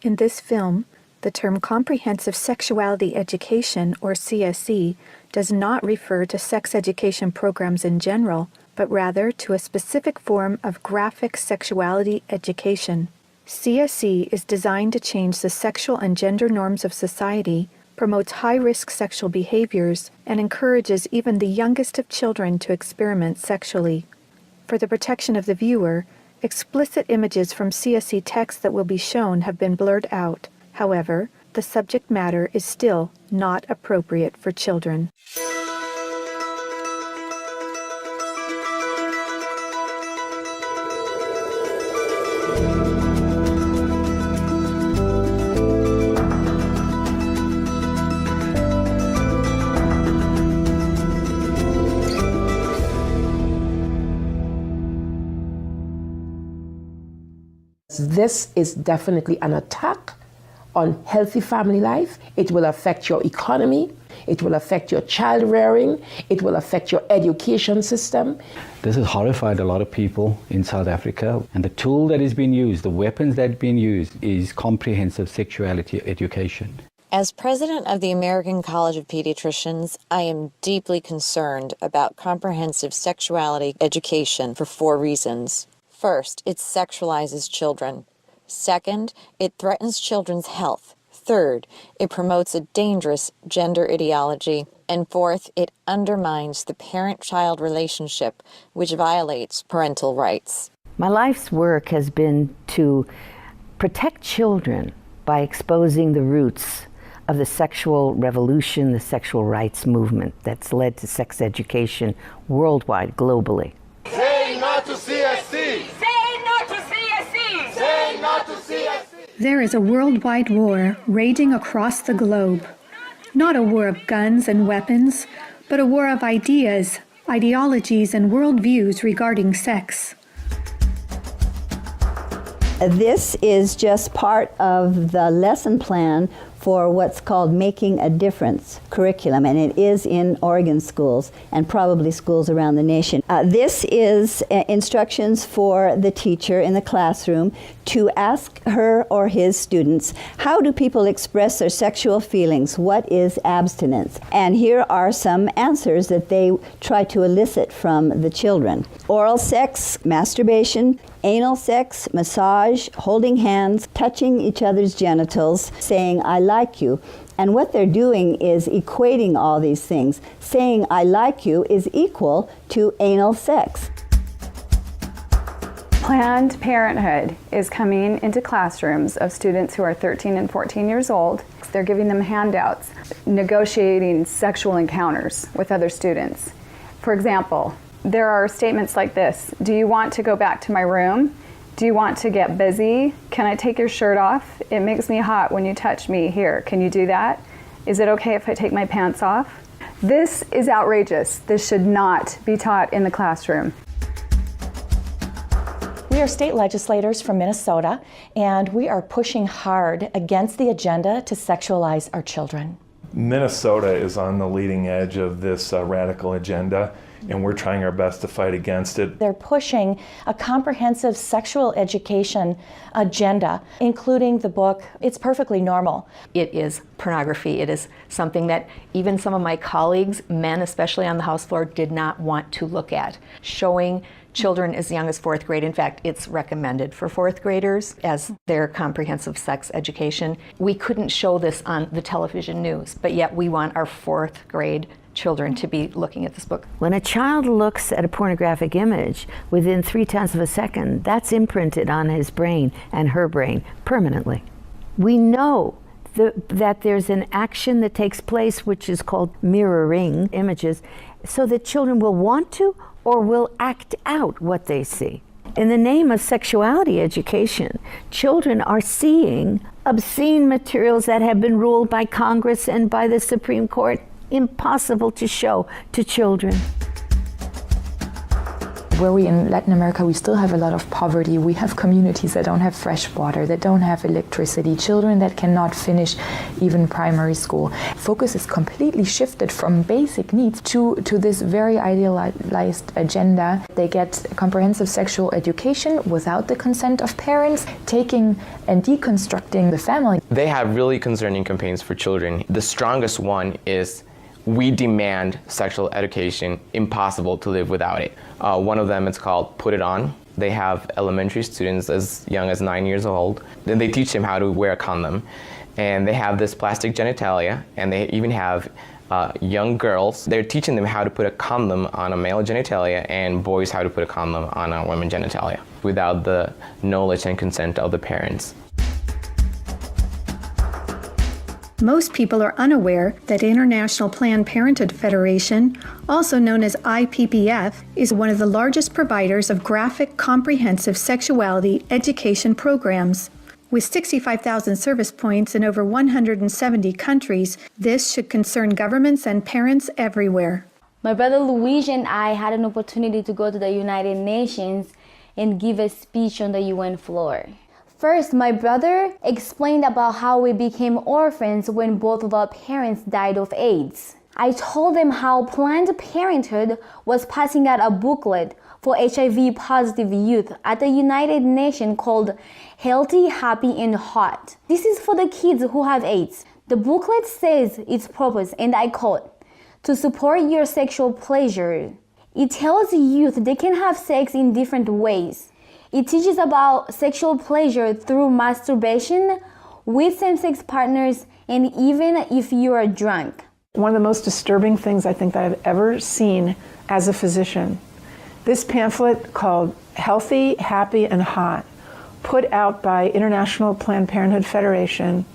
In this film, the term Comprehensive Sexuality Education, or CSE, does not refer to sex education programs in general, but rather to a specific form of graphic sexuality education. CSE is designed to change the sexual and gender norms of society, promotes high-risk sexual behaviors, and encourages even the youngest of children to experiment sexually. For the protection of the viewer, explicit images from CSE text that will be shown have been blurred out. However, the subject matter is still not appropriate for children. This is definitely an attack on healthy family life. It will affect your economy. It will affect your child rearing. It will affect your education system. This has horrified a lot of people in South Africa. And the tool that is being used, the weapons that are being used, is comprehensive sexuality education. As president of the American College of Pediatricians, I am deeply concerned about comprehensive sexuality education for 4 reasons. First, it sexualizes children. Second, it threatens children's health. Third, it promotes a dangerous gender ideology. And fourth, it undermines the parent-child relationship, which violates parental rights. My life's work has been to protect children by exposing the roots of the sexual revolution, the sexual rights movement that's led to sex education worldwide, globally. Say no to CSC! Say no to CSC! Say no to CSC! There is a worldwide war raging across the globe. Not a war of guns and weapons, but a war of ideas, ideologies, and worldviews regarding sex. This is just part of the lesson plan for what's called Making a Difference curriculum, and it is in Oregon schools and probably schools around the nation. This is instructions for the teacher in the classroom to ask her or his students, how do people express their sexual feelings? What is abstinence? And here are some answers that they try to elicit from the children. Oral sex, masturbation, anal sex, massage, holding hands, touching each other's genitals, saying, I like you. And what they're doing is equating all these things. Saying, I like you is equal to anal sex. Planned Parenthood is coming into classrooms of students who are 13 and 14 years old. They're giving them handouts, negotiating sexual encounters with other students. For example, there are statements like this: do you want to go back to my room? Do you want to get busy? Can I take your shirt off? It makes me hot when you touch me. Here, can you do that? Is it okay if I take my pants off? This is outrageous. This should not be taught in the classroom. We are state legislators from Minnesota, and we are pushing hard against the agenda to sexualize our children. Minnesota is on the leading edge of this radical agenda, and we're trying our best to fight against it. They're pushing a comprehensive sexual education agenda, including the book, It's Perfectly Normal. It is pornography. It is something that even some of my colleagues, men especially on the House floor, did not want to look at. Showing children as young as 4th grade. In fact, it's recommended for 4th graders as their comprehensive sex education. We couldn't show this on the television news, but yet we want our 4th grade children to be looking at this book. When a child looks at a pornographic image, within 0.3 of a second, that's imprinted on his brain and her brain permanently. We know that there's an action that takes place which is called mirroring images, so that children will want to or will act out what they see. In the name of sexuality education, children are seeing obscene materials that have been ruled by Congress and by the Supreme Court impossible to show to children. where we in Latin America, we still have a lot of poverty. We have communities that don't have fresh water, that don't have electricity, children that cannot finish even primary school. Focus is completely shifted from basic needs to this very idealized agenda. They get comprehensive sexual education without the consent of parents, taking and deconstructing the family. They have really concerning campaigns for children. The strongest one is "We demand sexual education, impossible to live without it." One of them is called "Put It On." They have elementary students as young as 9 years old. Then they teach them how to wear a condom. And they have this plastic genitalia, and they even have young girls. They're teaching them how to put a condom on a male genitalia and boys how to put a condom on a women's genitalia without the knowledge and consent of the parents. Most people are unaware that International Planned Parenthood Federation, also known as IPPF, is one of the largest providers of graphic, comprehensive sexuality education programs. With 65,000 service points in over 170 countries, this should concern governments and parents everywhere. My brother Luigi and I had an opportunity to go to the United Nations and give a speech on the UN floor. First, my brother explained about how we became orphans when both of our parents died of AIDS. I told him how Planned Parenthood was passing out a booklet for HIV-positive youth at the United Nations called Healthy, Happy, and Hot. This is for the kids who have AIDS. The booklet says its purpose, and I quote, "To support your sexual pleasure." It tells youth they can have sex in different ways. It teaches about sexual pleasure through masturbation, with same-sex partners, and even if you are drunk. One of the most disturbing things I think that I've ever seen as a physician, this pamphlet called Healthy, Happy, and Hot, put out by International Planned Parenthood Federation,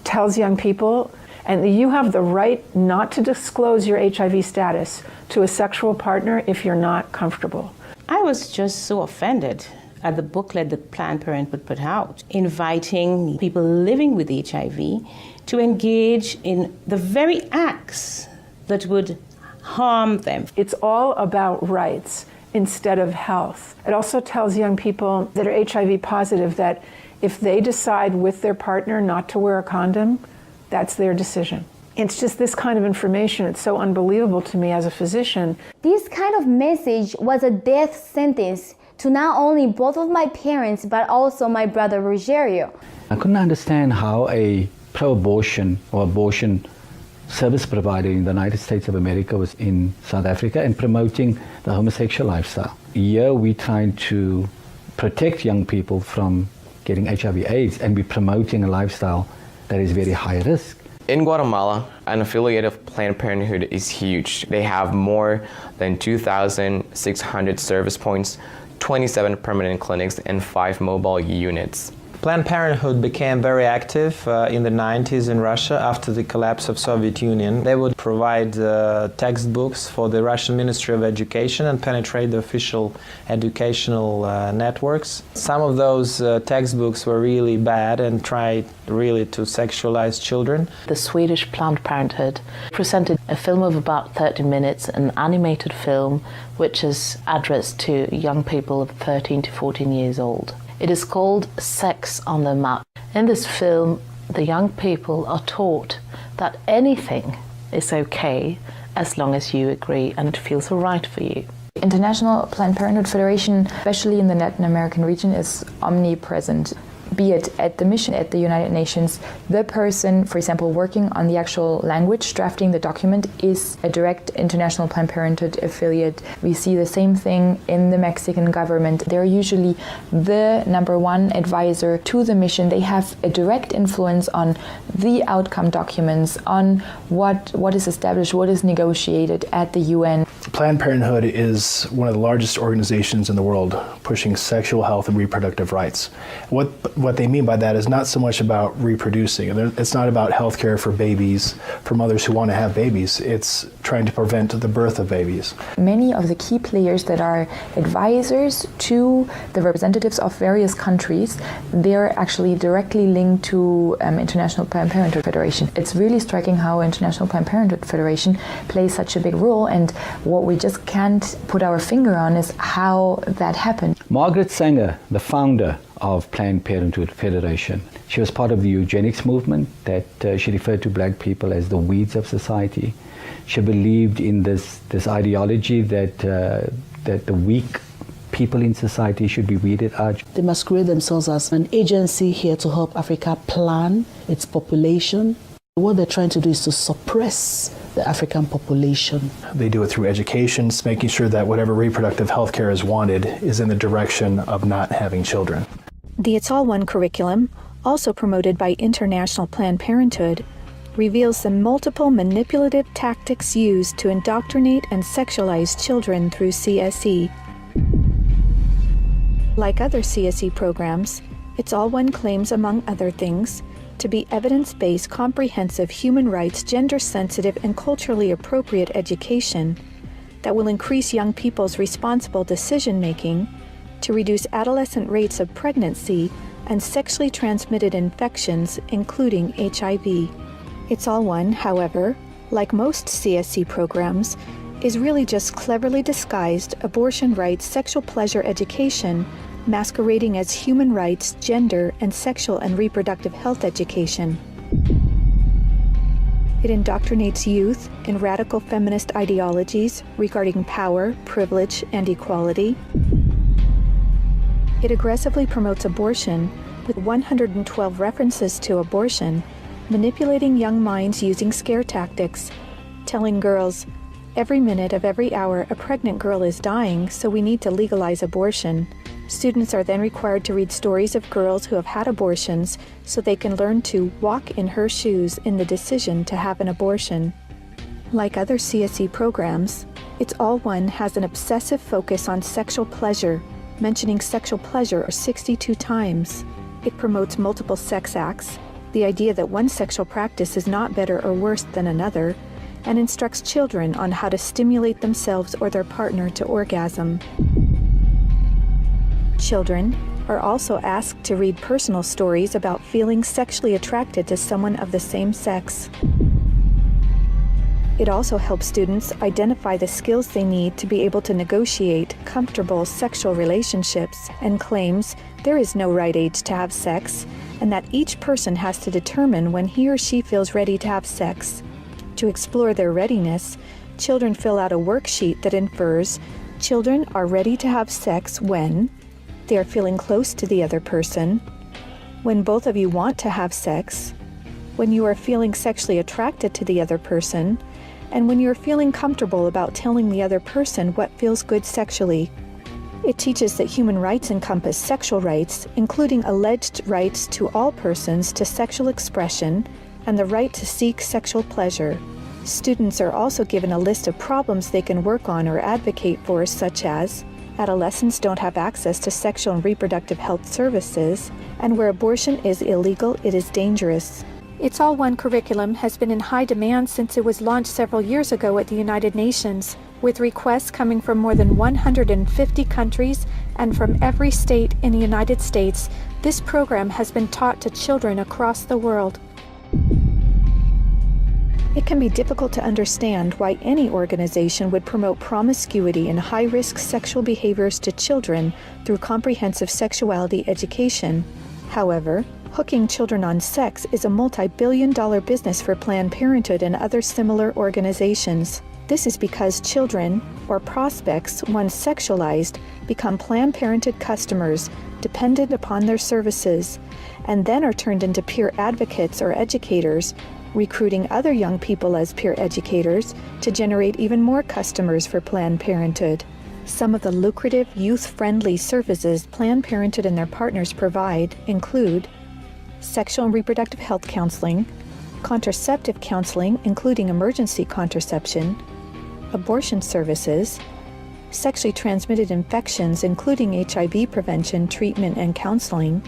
tells young people, and you have the right not to disclose your HIV status to a sexual partner if you're not comfortable. I was just so offended at the booklet that Planned Parenthood put out, inviting people living with HIV to engage in the very acts that would harm them. It's all about rights instead of health. It also tells young people that are HIV positive that if they decide with their partner not to wear a condom, that's their decision. It's just this kind of information. It's so unbelievable to me as a physician. This kind of message was a death sentence to not only both of my parents, but also my brother Rogerio. I couldn't understand how a pro-abortion or abortion service provider in the United States of America was in South Africa and promoting the homosexual lifestyle. Here we're trying to protect young people from getting HIV/AIDS, and we're promoting a lifestyle that is very high risk. In Guatemala, an affiliate of Planned Parenthood is huge. They have more than 2,600 service points, 27 permanent clinics, and 5 mobile units. Planned Parenthood became very active in the 90s in Russia after the collapse of Soviet Union. They would provide textbooks for the Russian Ministry of Education and penetrate the official educational networks. Some of those textbooks were really bad and tried really to sexualize children. The Swedish Planned Parenthood presented a film of about 30 minutes, an animated film which is addressed to young people of 13 to 14 years old. It is called Sex on the Map. In this film, the young people are taught that anything is okay as long as you agree and it feels all right for you. International Planned Parenthood Federation, especially in the Latin American region, is omnipresent. Be it at the mission at the United Nations, the person, for example, working on the actual language, drafting the document, is a direct International Planned Parenthood affiliate. We see the same thing in the Mexican government. They're usually the #1 advisor to the mission. They have a direct influence on the outcome documents, on what is established, what is negotiated at the UN. Planned Parenthood is one of the largest organizations in the world pushing sexual health and reproductive rights. What they mean by that is not so much about reproducing. It's not about health care for babies, for mothers who want to have babies. It's trying to prevent the birth of babies. Many of the key players that are advisors to the representatives of various countries, they're actually directly linked to International Planned Parenthood Federation. It's really striking how International Planned Parenthood Federation plays such a big role, and what we just can't put our finger on is how that happened. Margaret Sanger, the founder of Planned Parenthood Federation, she was part of the eugenics movement that she referred to black people as the weeds of society. She believed in this ideology that the weak people in society should be weeded out. They masquerade themselves as an agency here to help Africa plan its population. What they're trying to do is to suppress the African population. They do it through education, making sure that whatever reproductive health care is wanted is in the direction of not having children. The It's All One curriculum, also promoted by International Planned Parenthood, reveals the multiple manipulative tactics used to indoctrinate and sexualize children through CSE. Like other CSE programs, It's All One claims, among other things, to be evidence-based, comprehensive, human rights, gender-sensitive, and culturally appropriate education that will increase young people's responsible decision-making, to reduce adolescent rates of pregnancy and sexually transmitted infections, including HIV. It's All One, however, like most CSE programs, is really just cleverly disguised abortion rights, sexual pleasure education, masquerading as human rights, gender, and sexual and reproductive health education. It indoctrinates youth in radical feminist ideologies regarding power, privilege, and equality. It aggressively promotes abortion with 112 references to abortion, manipulating young minds using scare tactics, telling girls, every minute of every hour a pregnant girl is dying, so we need to legalize abortion. Students are then required to read stories of girls who have had abortions so they can learn to walk in her shoes in the decision to have an abortion. Like other CSE programs, It's All One has an obsessive focus on sexual pleasure, mentioning sexual pleasure 62 times. It promotes multiple sex acts, the idea that one sexual practice is not better or worse than another, and instructs children on how to stimulate themselves or their partner to orgasm. Children are also asked to read personal stories about feeling sexually attracted to someone of the same sex. It also helps students identify the skills they need to be able to negotiate comfortable sexual relationships, and claims there is no right age to have sex, and that each person has to determine when he or she feels ready to have sex. To explore their readiness, children fill out a worksheet that infers children are ready to have sex when they are feeling close to the other person, when both of you want to have sex, when you are feeling sexually attracted to the other person, and when you're feeling comfortable about telling the other person what feels good sexually. It teaches that human rights encompass sexual rights, including alleged rights to all persons to sexual expression and the right to seek sexual pleasure. Students are also given a list of problems they can work on or advocate for, such as adolescents don't have access to sexual and reproductive health services, and where abortion is illegal, it is dangerous. It's All One curriculum has been in high demand since it was launched several years ago at the United Nations, with requests coming from more than 150 countries and from every state in the United States. This program has been taught to children across the world. It can be difficult to understand why any organization would promote promiscuity and high-risk sexual behaviors to children through comprehensive sexuality education. However, hooking children on sex is a multi-billion-dollar business for Planned Parenthood and other similar organizations. This is because children, or prospects, once sexualized, become Planned Parenthood customers dependent upon their services, and then are turned into peer advocates or educators, recruiting other young people as peer educators to generate even more customers for Planned Parenthood. Some of the lucrative, youth-friendly services Planned Parenthood and their partners provide include sexual and reproductive health counseling, contraceptive counseling, including emergency contraception, abortion services, sexually transmitted infections, including HIV prevention, treatment, and counseling,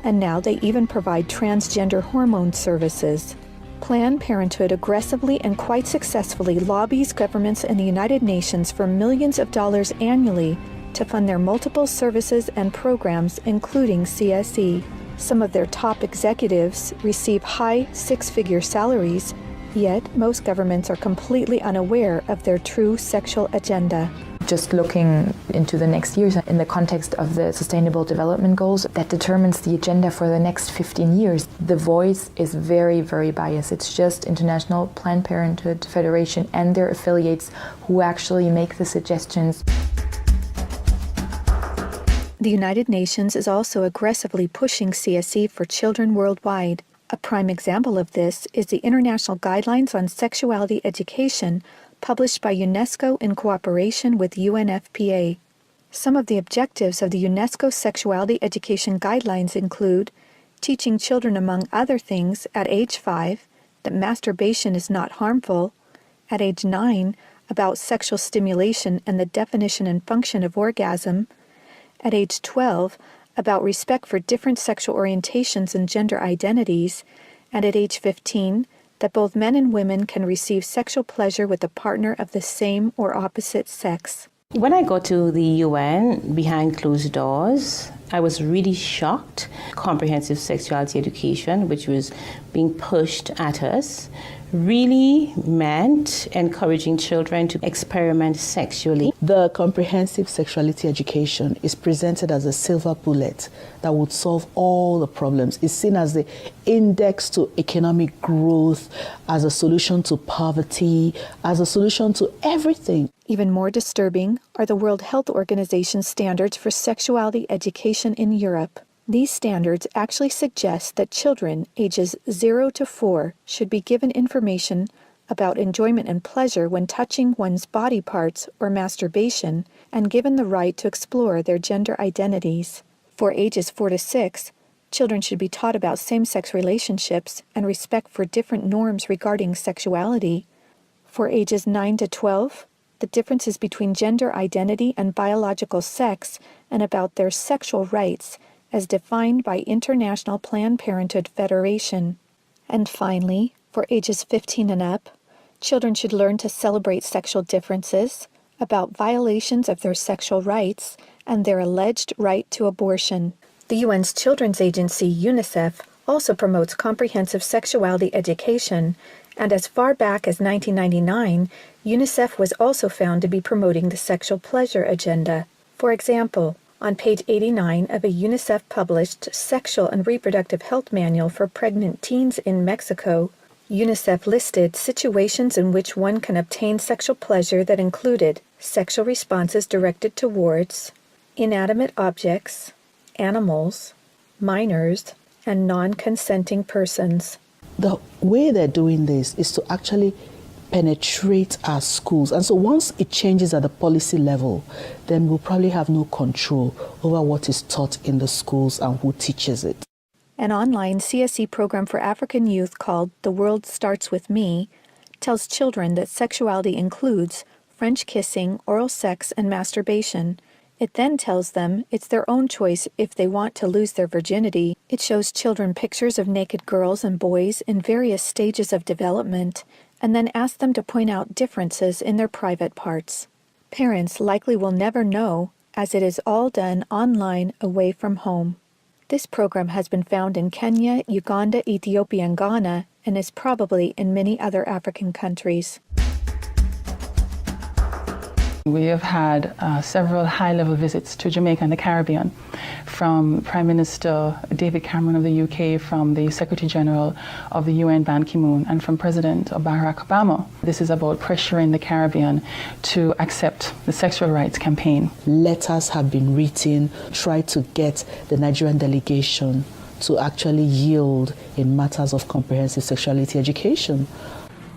and now they even provide transgender hormone services. Planned Parenthood aggressively and quite successfully lobbies governments and the United Nations for millions of dollars annually to fund their multiple services and programs, including CSE. Some of their top executives receive high six-figure salaries, Yet, most governments are completely unaware of their true sexual agenda. Just looking into the next years in the context of the Sustainable Development Goals, that determines the agenda for the next 15 years. The voice is very, very biased. It's just International Planned Parenthood Federation and their affiliates who actually make the suggestions. The United Nations is also aggressively pushing CSE for children worldwide. A prime example of this is the International Guidelines on Sexuality Education, published by UNESCO in cooperation with UNFPA. Some of the objectives of the UNESCO Sexuality Education Guidelines include teaching children, among other things, at age 5, that masturbation is not harmful, at age 9, about sexual stimulation and the definition and function of orgasm, at age 12, about respect for different sexual orientations and gender identities, and at age 15, that both men and women can receive sexual pleasure with a partner of the same or opposite sex. When I got to the UN behind closed doors, I was really shocked. Comprehensive sexuality education, which was being pushed at us, really meant encouraging children to experiment sexually. The comprehensive sexuality education is presented as a silver bullet that would solve all the problems. It's seen as the index to economic growth, as a solution to poverty, as a solution to everything. Even more disturbing are the World Health Organization standards for sexuality education in Europe. These standards actually suggest that children ages 0 to 4 should be given information about enjoyment and pleasure when touching one's body parts or masturbation, and given the right to explore their gender identities. For ages 4 to 6, children should be taught about same-sex relationships and respect for different norms regarding sexuality. For ages 9 to 12, the differences between gender identity and biological sex, and about their sexual rights as defined by International Planned Parenthood Federation. And finally, for ages 15 and up, children should learn to celebrate sexual differences, about violations of their sexual rights, and their alleged right to abortion. The UN's Children's Agency, UNICEF, also promotes comprehensive sexuality education, and as far back as 1999, UNICEF was also found to be promoting the sexual pleasure agenda. For example, on page 89 of a UNICEF-published Sexual and Reproductive Health Manual for Pregnant Teens in Mexico, UNICEF listed situations in which one can obtain sexual pleasure that included sexual responses directed towards inanimate objects, animals, minors, and non-consenting persons. The way they're doing this is to actually penetrate our schools. And so once it changes at the policy level, then we'll probably have no control over what is taught in the schools and who teaches it. An online CSE program for African youth called The World Starts With Me tells children that sexuality includes French kissing, oral sex, and masturbation. It then tells them it's their own choice if they want to lose their virginity. It shows children pictures of naked girls and boys in various stages of development, and then asks them to point out differences in their private parts. Parents likely will never know, as it is all done online away from home. This program has been found in Kenya, Uganda, Ethiopia, and Ghana, and is probably in many other African countries. We have had several high-level visits to Jamaica and the Caribbean from Prime Minister David Cameron of the UK, from the Secretary General of the UN Ban Ki-moon, and from President Barack Obama. This is about pressuring the Caribbean to accept the sexual rights campaign. Letters have been written, try to get the Nigerian delegation to actually yield in matters of comprehensive sexuality education.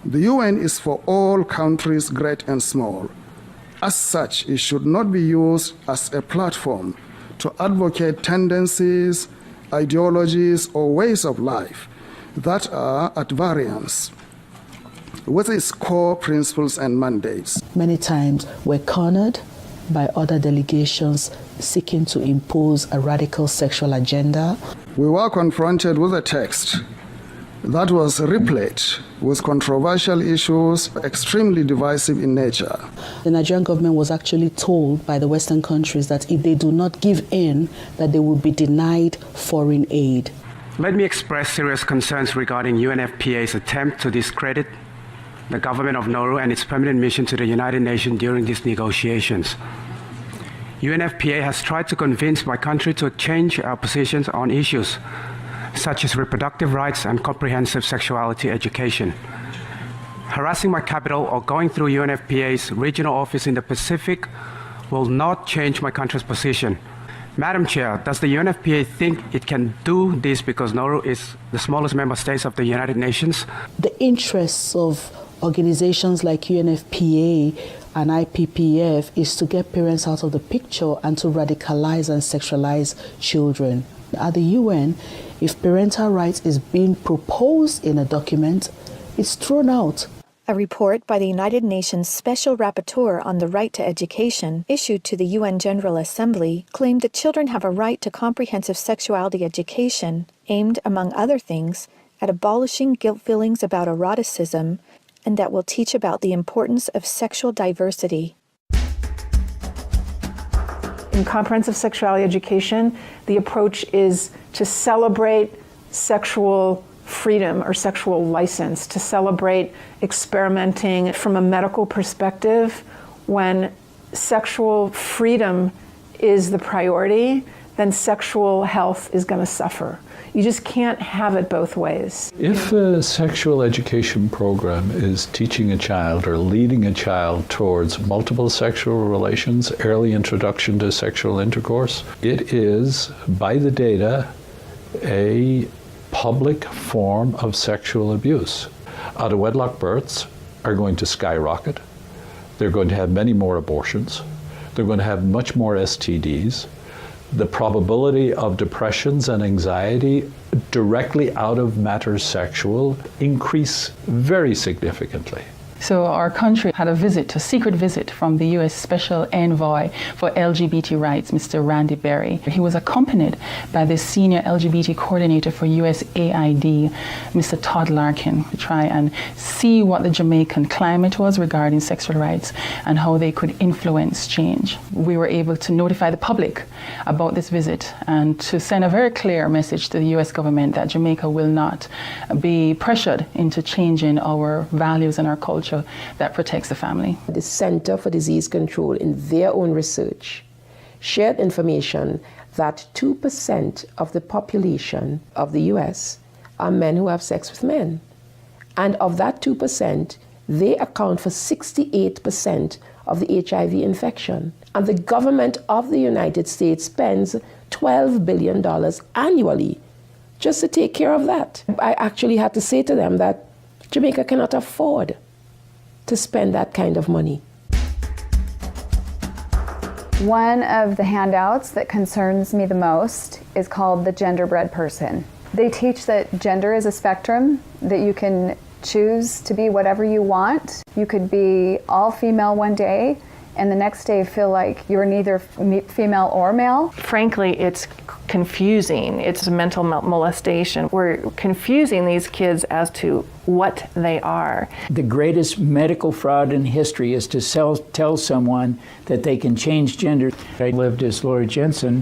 The UN is for all countries, great and small. As such, it should not be used as a platform to advocate tendencies, ideologies, or ways of life that are at variance with its core principles and mandates. Many times we're cornered by other delegations seeking to impose a radical sexual agenda. We were confronted with a text that was replete with controversial issues, extremely divisive in nature. The Nigerian government was actually told by the Western countries that if they do not give in, that they will be denied foreign aid. Let me express serious concerns regarding UNFPA's attempt to discredit the government of Nauru and its permanent mission to the United Nations during these negotiations. UNFPA has tried to convince my country to change our positions on issues such as reproductive rights and comprehensive sexuality education. Harassing my capital or going through UNFPA's regional office in the Pacific will not change my country's position. Madam Chair, does the UNFPA think it can do this because Nauru is the smallest member state of the United Nations? The interests of organizations like UNFPA and IPPF is to get parents out of the picture and to radicalize and sexualize children. At the UN, if parental rights is being proposed in a document, it's thrown out. A report by the United Nations Special Rapporteur on the Right to Education, issued to the UN General Assembly, claimed that children have a right to comprehensive sexuality education, aimed, among other things, at abolishing guilt feelings about eroticism, and that will teach about the importance of sexual diversity. In comprehensive sexuality education, the approach is to celebrate sexual freedom or sexual license, to celebrate experimenting from a medical perspective. When sexual freedom is the priority, then sexual health is going to suffer. You just can't have it both ways. If a sexual education program is teaching a child or leading a child towards multiple sexual relations, early introduction to sexual intercourse, it is, by the data, a public form of sexual abuse. Out-of-wedlock births are going to skyrocket. They're going to have many more abortions. They're going to have much more STDs. The probability of depressions and anxiety directly out of matters sexual increase very significantly. So our country had a secret visit from the U.S. Special Envoy for LGBT rights, Mr. Randy Berry. He was accompanied by the senior LGBT coordinator for USAID, Mr. Todd Larkin, to try and see what the Jamaican climate was regarding sexual rights and how they could influence change. We were able to notify the public about this visit and to send a very clear message to the U.S. government that Jamaica will not be pressured into changing our values and our culture that protects the family. The Center for Disease Control, in their own research, shared information that 2% of the population of the US are men who have sex with men. And of that 2%, they account for 68% of the HIV infection. And the government of the United States spends $12 billion annually just to take care of that. I actually had to say to them that Jamaica cannot afford to spend that kind of money. One of the handouts that concerns me the most is called the Genderbread Person. They teach that gender is a spectrum, that you can choose to be whatever you want. You could be all female one day and the next day feel like you're neither female or male. Frankly, it's confusing. It's mental molestation. We're confusing these kids as to what they are. The greatest medical fraud in history is to tell someone that they can change gender. I lived as Laura Jensen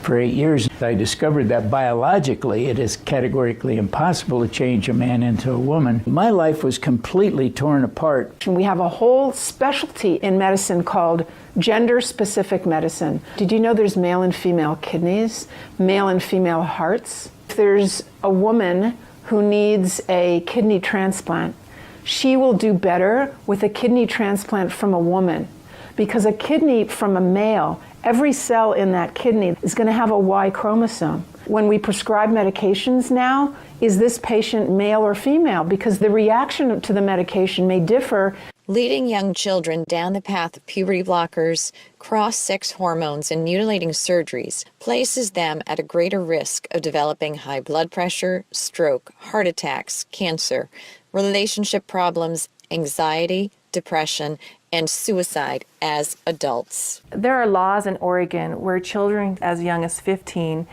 for 8 years. I discovered that biologically it is categorically impossible to change a man into a woman. My life was completely torn apart. We have a whole specialty in medicine called gender-specific medicine. Did you know there's male and female kidneys, male and female hearts? If there's a woman who needs a kidney transplant, she will do better with a kidney transplant from a woman, because a kidney from a male, every cell in that kidney is going to have a Y chromosome. When we prescribe medications now, is this patient male or female? Because the reaction to the medication may differ. Leading young children down the path of puberty blockers, cross-sex hormones, and mutilating surgeries places them at a greater risk of developing high blood pressure, stroke, heart attacks, cancer, relationship problems, anxiety, depression, and suicide as adults. There are laws in Oregon where children as young as 15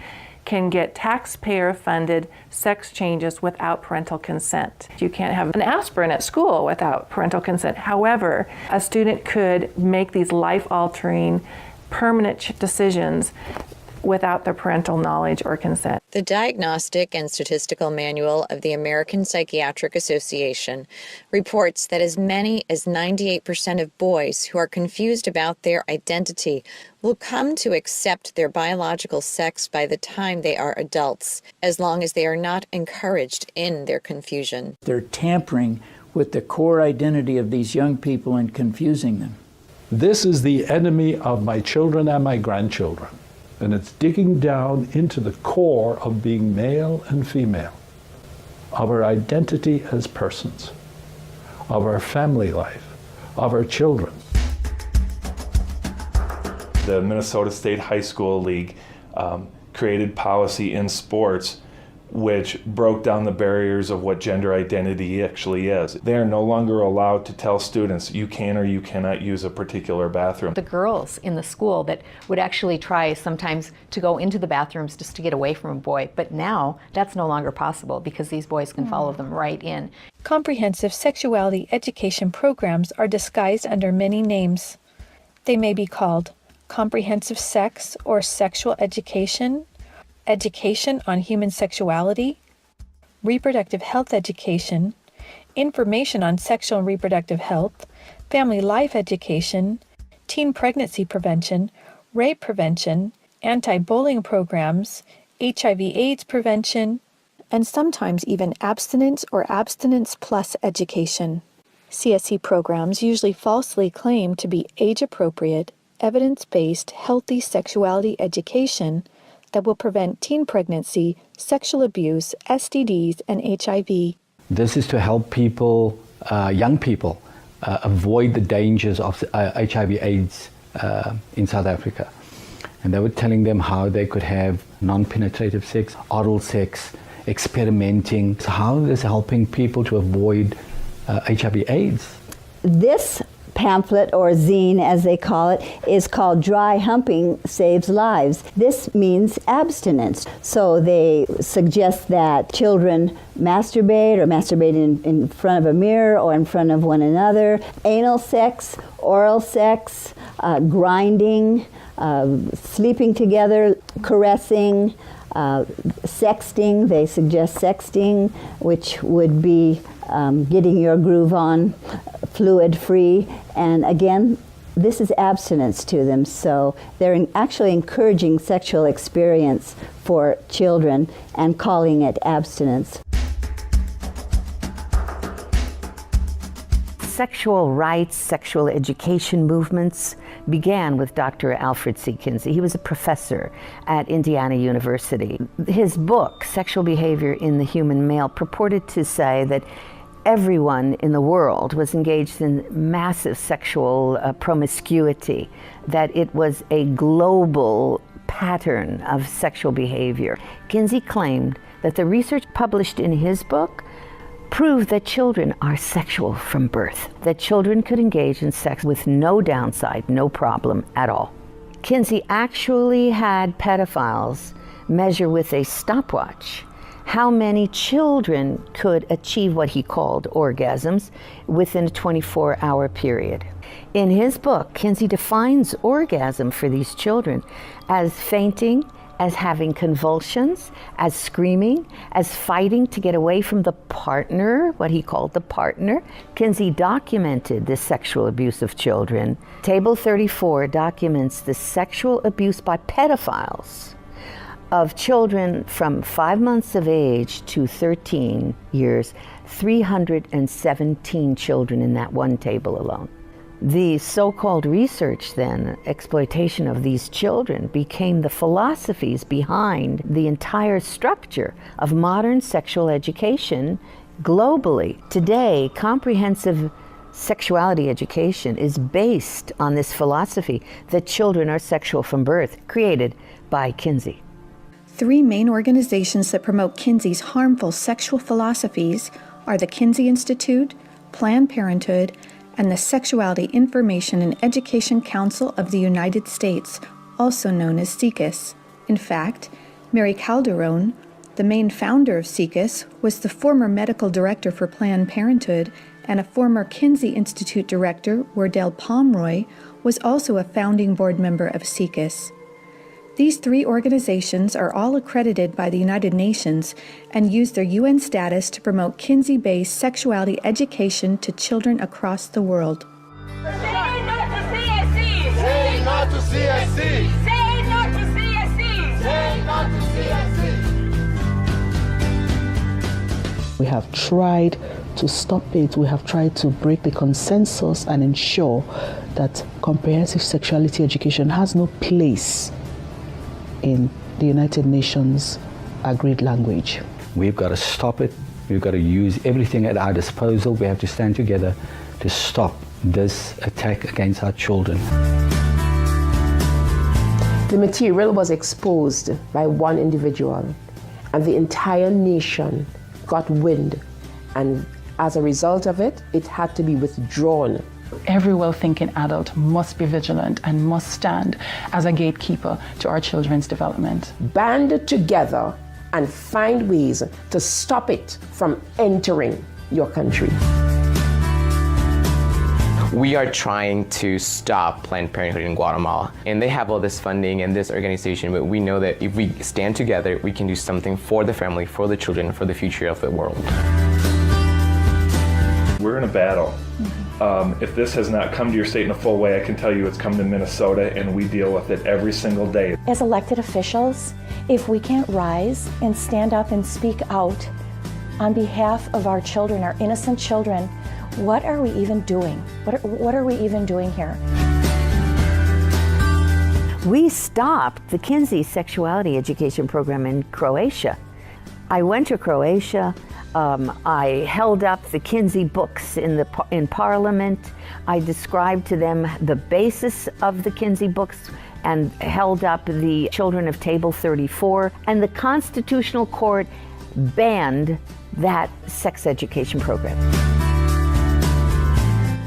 can get taxpayer-funded sex changes without parental consent. You can't have an aspirin at school without parental consent. However, a student could make these life-altering, permanent decisions without the parental knowledge or consent. The Diagnostic and Statistical Manual of the American Psychiatric Association reports that as many as 98% of boys who are confused about their identity will come to accept their biological sex by the time they are adults, as long as they are not encouraged in their confusion. They're tampering with the core identity of these young people and confusing them. This is the enemy of my children and my grandchildren. And it's digging down into the core of being male and female, of our identity as persons, of our family life, of our children. The Minnesota State High School League created policy in sports which broke down the barriers of what gender identity actually is. They are no longer allowed to tell students you can or you cannot use a particular bathroom. The girls in the school that would actually try sometimes to go into the bathrooms just to get away from a boy, but now that's no longer possible because these boys can follow them right in. Comprehensive sexuality education programs are disguised under many names. They may be called comprehensive sex or sexual education, education on human sexuality, reproductive health education, information on sexual and reproductive health, family life education, teen pregnancy prevention, rape prevention, anti-bullying programs, HIV/AIDS prevention, and sometimes even abstinence or abstinence plus education. CSE programs usually falsely claim to be age-appropriate, evidence-based, healthy sexuality education that will prevent teen pregnancy, sexual abuse, STDs, and HIV. This is to help people, young people, avoid the dangers of HIV/AIDS in South Africa. And they were telling them how they could have non-penetrative sex, oral sex, experimenting. So how is helping people to avoid HIV/AIDS? This pamphlet, or zine as they call it, is called Dry Humping Saves Lives. This means abstinence. So they suggest that children masturbate or masturbate in front of a mirror or in front of one another. Anal sex, oral sex, grinding, sleeping together, caressing, sexting. They suggest sexting, which would be getting your groove on, fluid-free, and again, this is abstinence to them, so they're actually encouraging sexual experience for children and calling it abstinence. Sexual rights, sexual education movements began with Dr. Alfred C. Kinsey. He was a professor at Indiana University. His book, Sexual Behavior in the Human Male, purported to say that everyone in the world was engaged in massive sexual promiscuity, that it was a global pattern of sexual behavior. Kinsey claimed that the research published in his book proved that children are sexual from birth, that children could engage in sex with no downside, no problem at all. Kinsey actually had pedophiles measure with a stopwatch how many children could achieve what he called orgasms within a 24-hour period. In his book, Kinsey defines orgasm for these children as fainting, as having convulsions, as screaming, as fighting to get away from the partner, what he called the partner. Kinsey documented this sexual abuse of children. Table 34 documents the sexual abuse by pedophiles of children from 5 months of age to 13 years, 317 children in that one table alone. The so-called research then, exploitation of these children, became the philosophies behind the entire structure of modern sexual education globally. Today, comprehensive sexuality education is based on this philosophy that children are sexual from birth, created by Kinsey. 3 main organizations that promote Kinsey's harmful sexual philosophies are the Kinsey Institute, Planned Parenthood, and the Sexuality Information and Education Council of the United States, also known as SECUS. In fact, Mary Calderon, the main founder of SECUS, was the former medical director for Planned Parenthood, and a former Kinsey Institute director, Wardell Pomeroy, was also a founding board member of SECUS. These 3 organizations are all accredited by the United Nations and use their UN status to promote Kinsey-based sexuality education to children across the world. Say no to CSE! Say no to CSE! Say no to CSE! Say no to CSE! We have tried to stop it. We have tried to break the consensus and ensure that comprehensive sexuality education has no place in the United Nations agreed language. We've got to stop it. We've got to use everything at our disposal. We have to stand together to stop this attack against our children. The material was exposed by one individual, and the entire nation got wind, and as a result of it, it had to be withdrawn. Every well-thinking adult must be vigilant and must stand as a gatekeeper to our children's development. Band together and find ways to stop it from entering your country. We are trying to stop Planned Parenthood in Guatemala, and they have all this funding and this organization, but we know that if we stand together, we can do something for the family, for the children, for the future of the world. We're in a battle. If this has not come to your state in a full way, I can tell you it's come to Minnesota, and we deal with it every single day. As elected officials, if we can't rise and stand up and speak out on behalf of our children, our innocent children, what are we even doing? What are we even doing here? We stopped the Kinsey sexuality education program in Croatia. I went to Croatia. I held up the Kinsey books in Parliament. I described to them the basis of the Kinsey books and held up the children of Table 34. And the Constitutional Court banned that sex education program.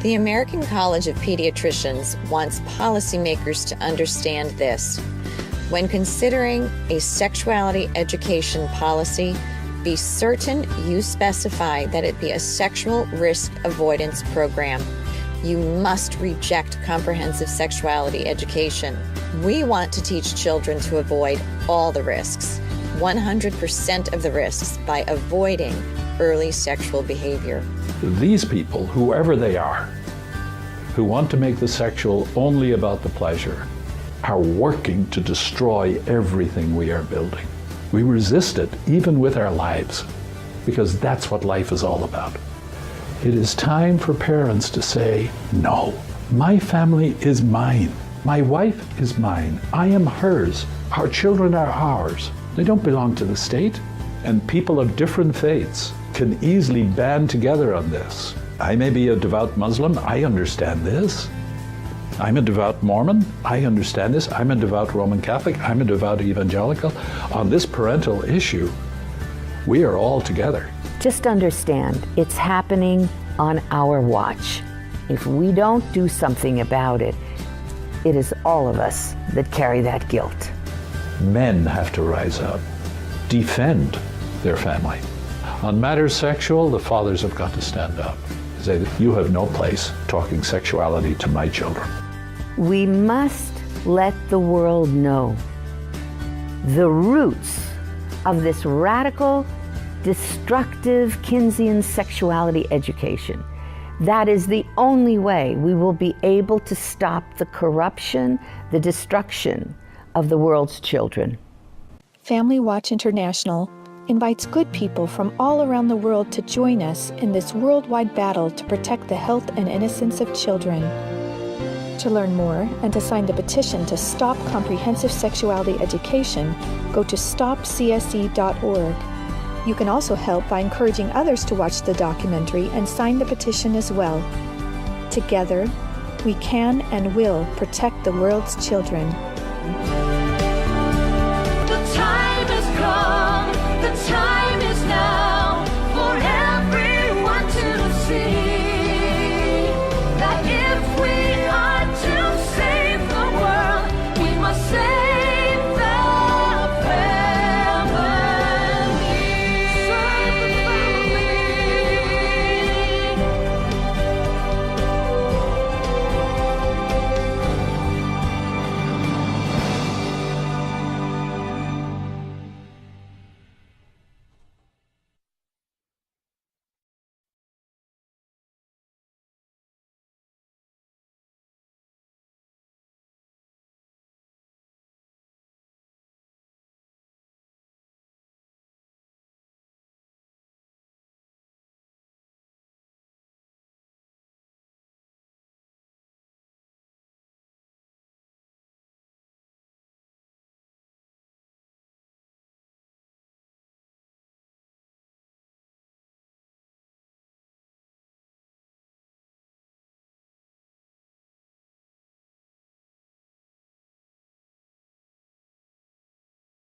The American College of Pediatricians wants policymakers to understand this. When considering a sexuality education policy, be certain you specify that it be a sexual risk avoidance program. You must reject comprehensive sexuality education. We want to teach children to avoid all the risks, 100% of the risks, by avoiding early sexual behavior. These people, whoever they are, who want to make the sexual only about the pleasure, are working to destroy everything we are building. We resist it, even with our lives, because that's what life is all about. It is time for parents to say, no, my family is mine. My wife is mine. I am hers. Our children are ours. They don't belong to the state. And people of different faiths can easily band together on this. I may be a devout Muslim. I understand this. I'm a devout Mormon. I understand this. I'm a devout Roman Catholic. I'm a devout evangelical. On this parental issue, we are all together. Just understand, it's happening on our watch. If we don't do something about it, it is all of us that carry that guilt. Men have to rise up, defend their family. On matters sexual, the fathers have got to stand up. Say, you have no place talking sexuality to my children. We must let the world know the roots of this radical, destructive Kinseyan sexuality education. That is the only way we will be able to stop the corruption, the destruction of the world's children. Family Watch International invites good people from all around the world to join us in this worldwide battle to protect the health and innocence of children. To learn more and to sign the petition to stop comprehensive sexuality education, go to stopcse.org. You can also help by encouraging others to watch the documentary and sign the petition as well. Together, we can and will protect the world's children.